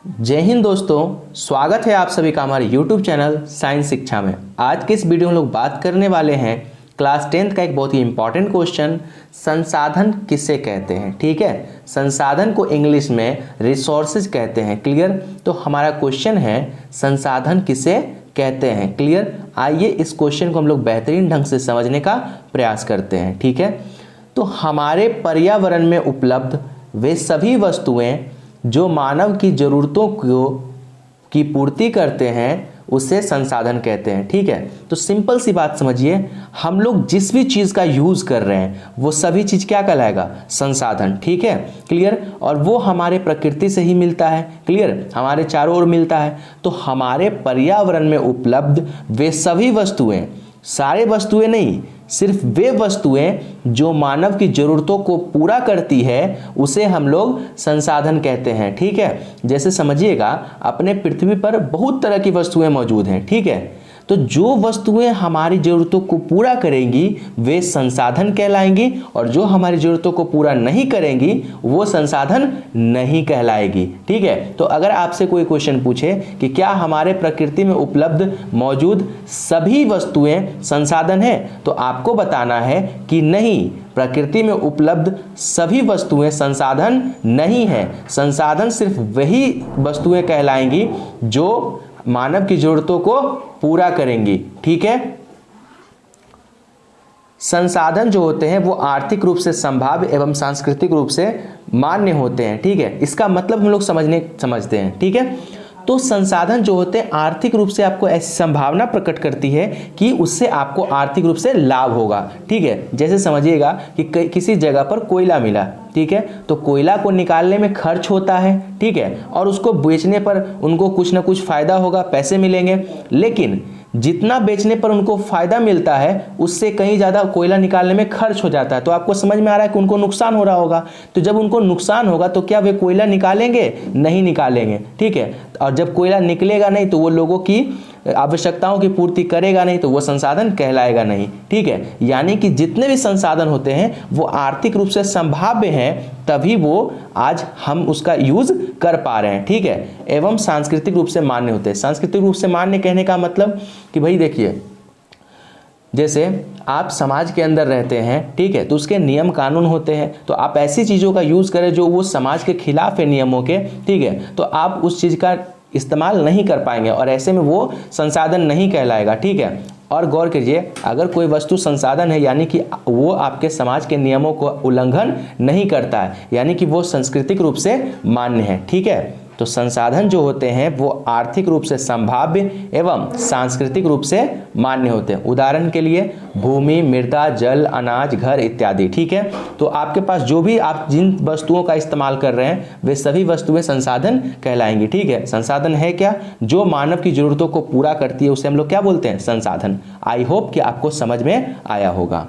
जय हिंद दोस्तों, स्वागत है आप सभी का हमारे YouTube चैनल साइंस शिक्षा में। आज के इस वीडियो में हम लोग बात करने वाले हैं क्लास 10th का एक बहुत ही इंपॉर्टेंट क्वेश्चन, संसाधन किसे कहते हैं। ठीक है, संसाधन को इंग्लिश में रिसोर्सेज कहते हैं। क्लियर। तो हमारा क्वेश्चन है संसाधन किसे कहते हैं। क्लियर। आइए इस क्वेश्चन को हम लोग बेहतरीन ढंग से समझने का प्रयास करते हैं। ठीक है, तो हमारे पर्यावरण में उपलब्ध वे सभी वस्तुएं जो मानव की ज़रूरतों की पूर्ति करते हैं उसे संसाधन कहते हैं। ठीक है, तो सिंपल सी बात समझिए, हम लोग जिस भी चीज़ का यूज़ कर रहे हैं वो सभी चीज़ क्या कहलाएगा, संसाधन। ठीक है, क्लियर। और वो हमारे प्रकृति से ही मिलता है। क्लियर, हमारे चारों ओर मिलता है। तो हमारे पर्यावरण में उपलब्ध वे सभी वस्तुएं, सारे वस्तुएं नहीं, सिर्फ वे वस्तुएं जो मानव की ज़रूरतों को पूरा करती है उसे हम लोग संसाधन कहते हैं। ठीक है, जैसे समझिएगा, अपने पृथ्वी पर बहुत तरह की वस्तुएं मौजूद हैं। ठीक है, तो जो वस्तुएं हमारी ज़रूरतों को पूरा करेंगी वे संसाधन कहलाएंगी, और जो हमारी ज़रूरतों को पूरा नहीं करेंगी वो संसाधन नहीं कहलाएगी। ठीक है, तो अगर आपसे कोई क्वेश्चन पूछे कि क्या हमारे प्रकृति में उपलब्ध मौजूद सभी वस्तुएं संसाधन है, तो आपको बताना है कि नहीं, प्रकृति में उपलब्ध सभी वस्तुएं संसाधन नहीं है। संसाधन सिर्फ वही वस्तुएं कहलाएंगी जो मानव की जरूरतों को पूरा करेंगी। ठीक है, संसाधन जो होते हैं वो आर्थिक रूप से संभाव्य एवं सांस्कृतिक रूप से मान्य होते हैं। ठीक है, इसका मतलब हम लोग समझते हैं। ठीक है, तो संसाधन जो होते हैं आर्थिक रूप से आपको ऐसी संभावना प्रकट करती है कि उससे आपको आर्थिक रूप से लाभ होगा। ठीक है, जैसे समझिएगा कि किसी जगह पर कोयला मिला। ठीक है, तो कोयला को निकालने में खर्च होता है। ठीक है, और उसको बेचने पर उनको कुछ ना कुछ फायदा होगा, पैसे मिलेंगे। लेकिन जितना बेचने पर उनको फायदा मिलता है उससे कहीं ज़्यादा कोयला निकालने में खर्च हो जाता है। तो आपको समझ में आ रहा है कि उनको नुकसान हो रहा होगा। तो जब उनको नुकसान होगा तो क्या वे कोयला निकालेंगे? नहीं निकालेंगे। ठीक है, और जब कोयला निकलेगा नहीं तो वो लोगों की आवश्यकताओं की पूर्ति करेगा नहीं, तो वो संसाधन कहलाएगा नहीं। ठीक है, यानी कि जितने भी संसाधन होते हैं वो आर्थिक रूप से संभाव्य हैं, तभी वो आज हम उसका यूज कर पा रहे हैं। ठीक है, एवं सांस्कृतिक रूप से मान्य होते हैं। सांस्कृतिक रूप से मान्य कहने का मतलब कि भाई देखिए, जैसे आप समाज के अंदर रहते हैं, ठीक है, तो उसके नियम कानून होते हैं, तो आप ऐसी चीज़ों का यूज़ करें जो वो समाज के खिलाफ है नियमों के। ठीक है, तो आप उस चीज़ का इस्तेमाल नहीं कर पाएंगे और ऐसे में वो संसाधन नहीं कहलाएगा। ठीक है, और गौर कीजिए, अगर कोई वस्तु संसाधन है यानी कि वो आपके समाज के नियमों को उल्लंघन नहीं करता है, यानी कि वो सांस्कृतिक रूप से मान्य है। ठीक है, तो संसाधन जो होते हैं वो आर्थिक रूप से संभाव्य एवं सांस्कृतिक रूप से मान्य होते हैं। उदाहरण के लिए भूमि, मृदा, जल, अनाज, घर इत्यादि। ठीक है, तो आपके पास जो भी आप जिन वस्तुओं का इस्तेमाल कर रहे हैं वे सभी वस्तुएं संसाधन कहलाएंगी। ठीक है, संसाधन है क्या? जो मानव की जरूरतों को पूरा करती है उसे हम लोग क्या बोलते हैं? संसाधन। आई होप कि आपको समझ में आया होगा।